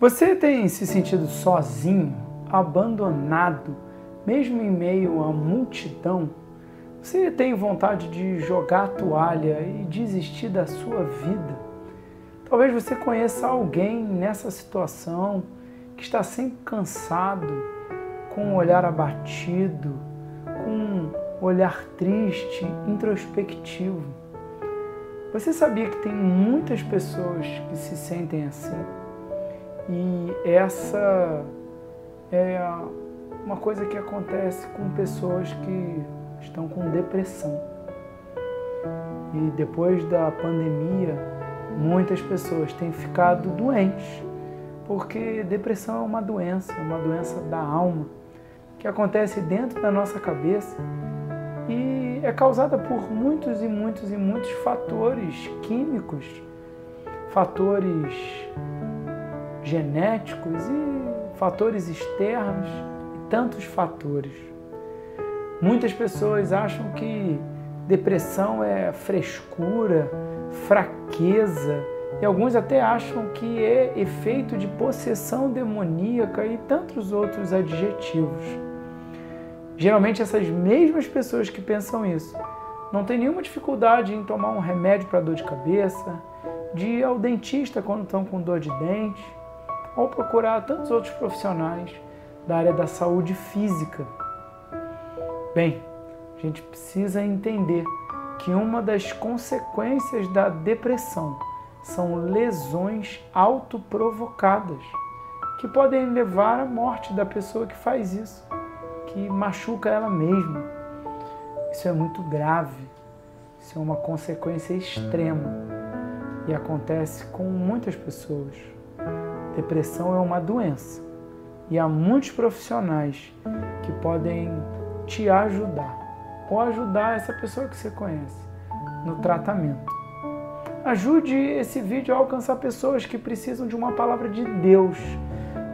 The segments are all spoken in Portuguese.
Você tem se sentido sozinho, abandonado, mesmo em meio à multidão? Você tem vontade de jogar a toalha e desistir da sua vida? Talvez você conheça alguém nessa situação que está sempre cansado, com um olhar abatido, com um olhar triste, introspectivo. Você sabia que tem muitas pessoas que se sentem assim? E essa é uma coisa que acontece com pessoas que estão com depressão. E depois da pandemia, muitas pessoas têm ficado doentes, porque depressão é uma doença da alma, que acontece dentro da nossa cabeça e é causada por muitos fatores químicos, fatores genéticos e fatores externos e tantos fatores. Muitas pessoas acham que depressão é frescura, fraqueza, e alguns até acham que é efeito de possessão demoníaca e tantos outros adjetivos. Geralmente essas mesmas pessoas que pensam isso não têm nenhuma dificuldade em tomar um remédio para dor de cabeça, de ir ao dentista quando estão com dor de dente, ou procurar tantos outros profissionais da área da saúde física. Bem, a gente precisa entender que uma das consequências da depressão são lesões autoprovocadas, que podem levar à morte da pessoa que faz isso, que machuca ela mesma. Isso é muito grave, isso é uma consequência extrema e acontece com muitas pessoas. Depressão é uma doença e há muitos profissionais que podem te ajudar ou ajudar essa pessoa que você conhece no tratamento. Ajude esse vídeo a alcançar pessoas que precisam de uma palavra de Deus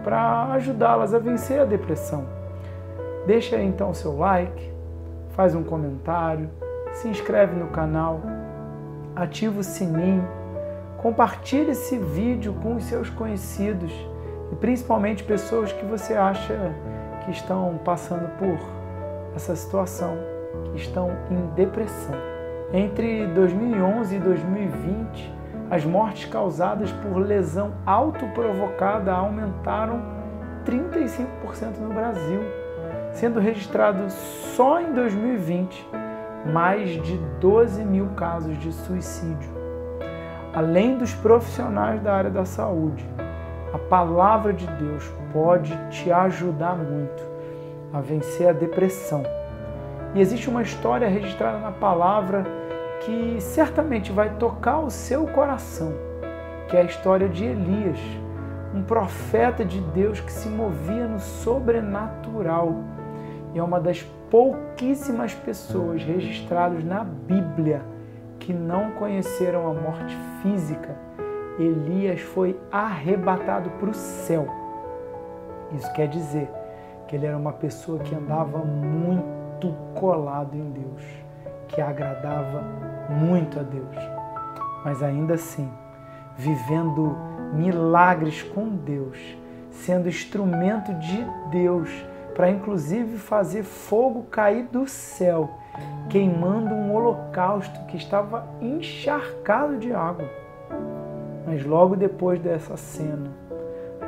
para ajudá-las a vencer a depressão. Deixa aí então o seu like, faz um comentário, se inscreve no canal, ativa o sininho, compartilhe esse vídeo com os seus conhecidos e principalmente pessoas que você acha que estão passando por essa situação, que estão em depressão. Entre 2011 e 2020, as mortes causadas por lesão autoprovocada aumentaram 35% no Brasil, sendo registrado só em 2020 mais de 12 mil casos de suicídio. Além dos profissionais da área da saúde, a palavra de Deus pode te ajudar muito a vencer a depressão. E existe uma história registrada na palavra que certamente vai tocar o seu coração, que é a história de Elias, um profeta de Deus que se movia no sobrenatural. E é uma das pouquíssimas pessoas registradas na Bíblia que não conheceram a morte física. Elias foi arrebatado para o céu. Isso quer dizer que ele era uma pessoa que andava muito colado em Deus, que agradava muito a Deus, mas ainda assim, vivendo milagres com Deus, sendo instrumento de Deus para inclusive fazer fogo cair do céu, queimando um holocausto que estava encharcado de água. Mas logo depois dessa cena,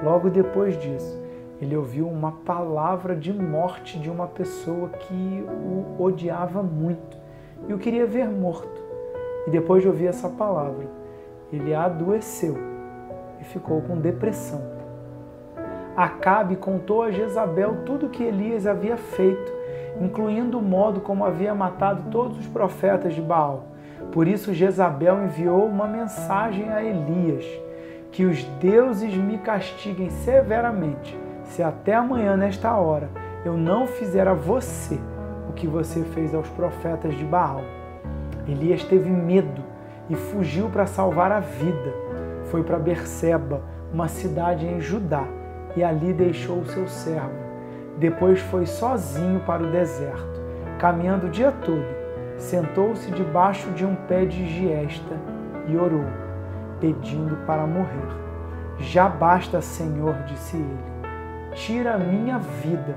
logo depois disso, ele ouviu uma palavra de morte de uma pessoa que o odiava muito e o queria ver morto. E depois de ouvir essa palavra, ele adoeceu e ficou com depressão. Acabe contou a Jezabel tudo o que Elias havia feito, incluindo o modo como havia matado todos os profetas de Baal. Por isso Jezabel enviou uma mensagem a Elias: que os deuses me castiguem severamente, se até amanhã nesta hora eu não fizer a você o que você fez aos profetas de Baal. Elias teve medo e fugiu para salvar a vida. Foi para Berseba, uma cidade em Judá, e ali deixou o seu servo. Depois foi sozinho para o deserto, caminhando o dia todo. Sentou-se debaixo de um pé de giesta e orou, pedindo para morrer. Já basta, Senhor, disse ele. Tira a minha vida,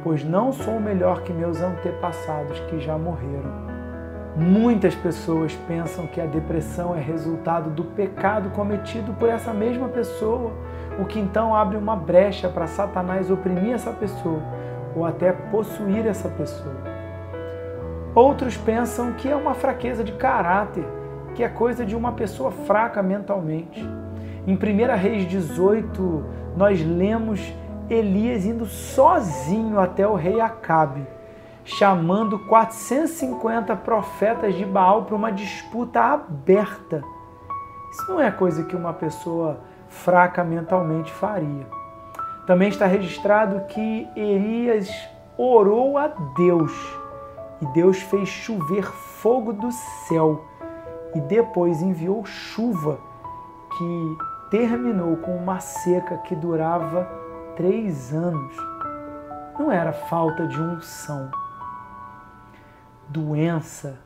pois não sou melhor que meus antepassados que já morreram. Muitas pessoas pensam que a depressão é resultado do pecado cometido por essa mesma pessoa, o que então abre uma brecha para Satanás oprimir essa pessoa ou até possuir essa pessoa. Outros pensam que é uma fraqueza de caráter, que é coisa de uma pessoa fraca mentalmente. Em 1 Reis 18, nós lemos Elias indo sozinho até o rei Acabe, chamando 450 profetas de Baal para uma disputa aberta. Isso não é coisa que uma pessoa fraca mentalmente faria. Também está registrado que Elias orou a Deus e Deus fez chover fogo do céu e depois enviou chuva que terminou com uma seca que durava 3 anos. Não era falta de unção. Doença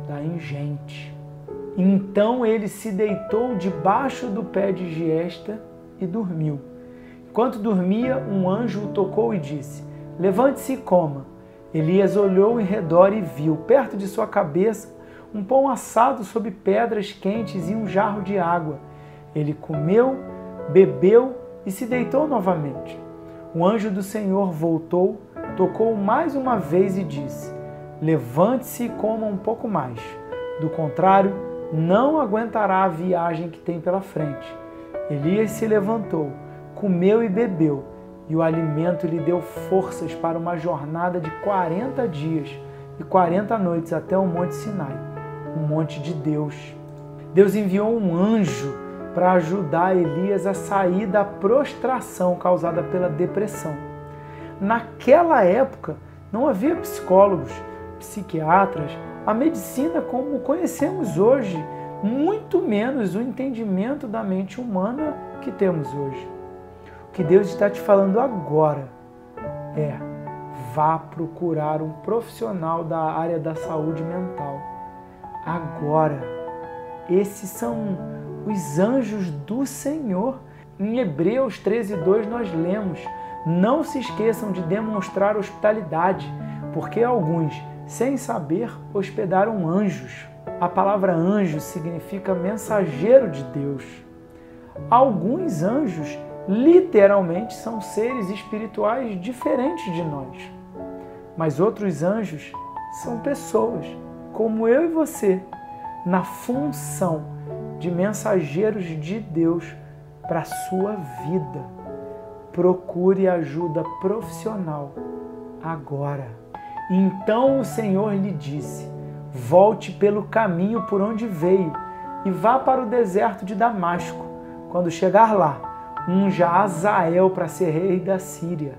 da ingente. Então ele se deitou debaixo do pé de giesta e dormiu. Enquanto dormia, um anjo o tocou e disse: levante-se e coma. Elias olhou em redor e viu, perto de sua cabeça, um pão assado sob pedras quentes e um jarro de água. Ele comeu, bebeu e se deitou novamente. O anjo do Senhor voltou, tocou mais uma vez e disse: levante-se e coma um pouco mais. Do contrário, não aguentará a viagem que tem pela frente. Elias se levantou, comeu e bebeu, e o alimento lhe deu forças para uma jornada de 40 dias e 40 noites até o Monte Sinai, o monte de Deus. Deus enviou um anjo para ajudar Elias a sair da prostração causada pela depressão. Naquela época, não havia psicólogos, psiquiatras, a medicina como conhecemos hoje, muito menos o entendimento da mente humana que temos hoje. O que Deus está te falando agora é: vá procurar um profissional da área da saúde mental. Agora, esses são os anjos do Senhor. Em Hebreus 13:2 nós lemos: não se esqueçam de demonstrar hospitalidade, porque alguns, sem saber, hospedaram anjos. A palavra anjo significa mensageiro de Deus. Alguns anjos, literalmente, são seres espirituais diferentes de nós. Mas outros anjos são pessoas, como eu e você, na função de mensageiros de Deus para a sua vida. Procure ajuda profissional agora. Então o Senhor lhe disse: volte pelo caminho por onde veio e vá para o deserto de Damasco. Quando chegar lá, unja Azael para ser rei da Síria.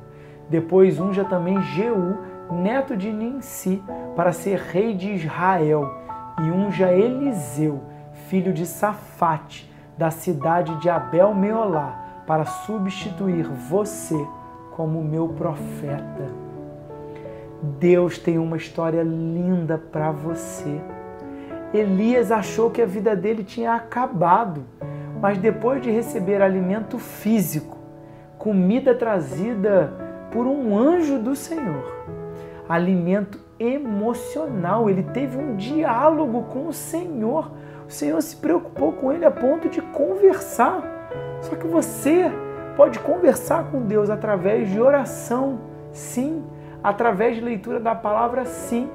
Depois unja também Jeú, neto de Ninsi, para ser rei de Israel. E unja Eliseu, filho de Safate, da cidade de Abel-Meolá, para substituir você como meu profeta. Deus tem uma história linda para você. Elias achou que a vida dele tinha acabado, mas depois de receber alimento físico, comida trazida por um anjo do Senhor, alimento emocional, ele teve um diálogo com o Senhor. O Senhor se preocupou com ele a ponto de conversar. Só que você pode conversar com Deus através de oração, sim, através de leitura da palavra, sim,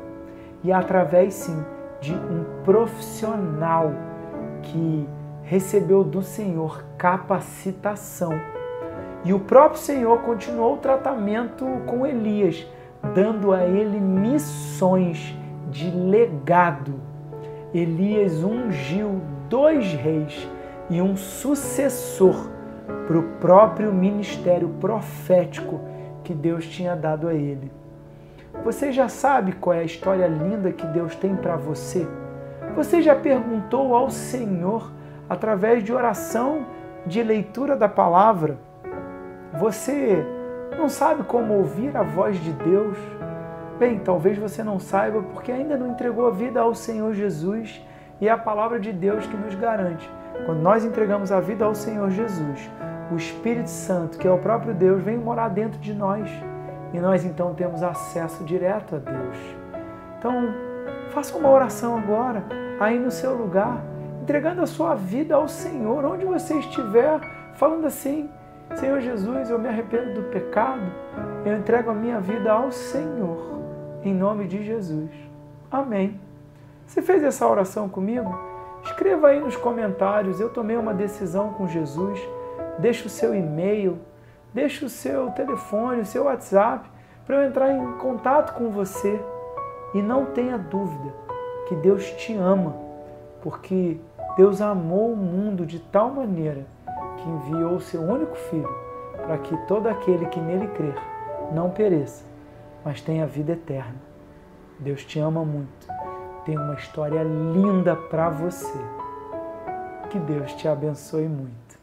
e através, sim, de um profissional que recebeu do Senhor capacitação. E o próprio Senhor continuou o tratamento com Elias, dando a ele missões de legado. Elias ungiu 2 reis e um sucessor para o próprio ministério profético que Deus tinha dado a ele. Você já sabe qual é a história linda que Deus tem para você? Você já perguntou ao Senhor, através de oração, de leitura da palavra? Você não sabe como ouvir a voz de Deus? Bem, talvez você não saiba porque ainda não entregou a vida ao Senhor Jesus, e é a palavra de Deus que nos garante: Quando nós entregamos a vida ao Senhor Jesus, o Espírito Santo, que é o próprio Deus, vem morar dentro de nós. E nós então temos acesso direto a Deus. Então, faça uma oração agora, aí no seu lugar, entregando a sua vida ao Senhor, onde você estiver, falando assim: Senhor Jesus, eu me arrependo do pecado, eu entrego a minha vida ao Senhor, em nome de Jesus. Amém. Você fez essa oração comigo? Escreva aí nos comentários: eu tomei uma decisão com Jesus. Deixe o seu e-mail, deixe o seu telefone, o seu WhatsApp, para eu entrar em contato com você. E não tenha dúvida que Deus te ama, porque Deus amou o mundo de tal maneira que enviou o seu único Filho, para que todo aquele que nele crer não pereça, mas tenha vida eterna. Deus te ama muito. Tem uma história linda para você. Que Deus te abençoe muito.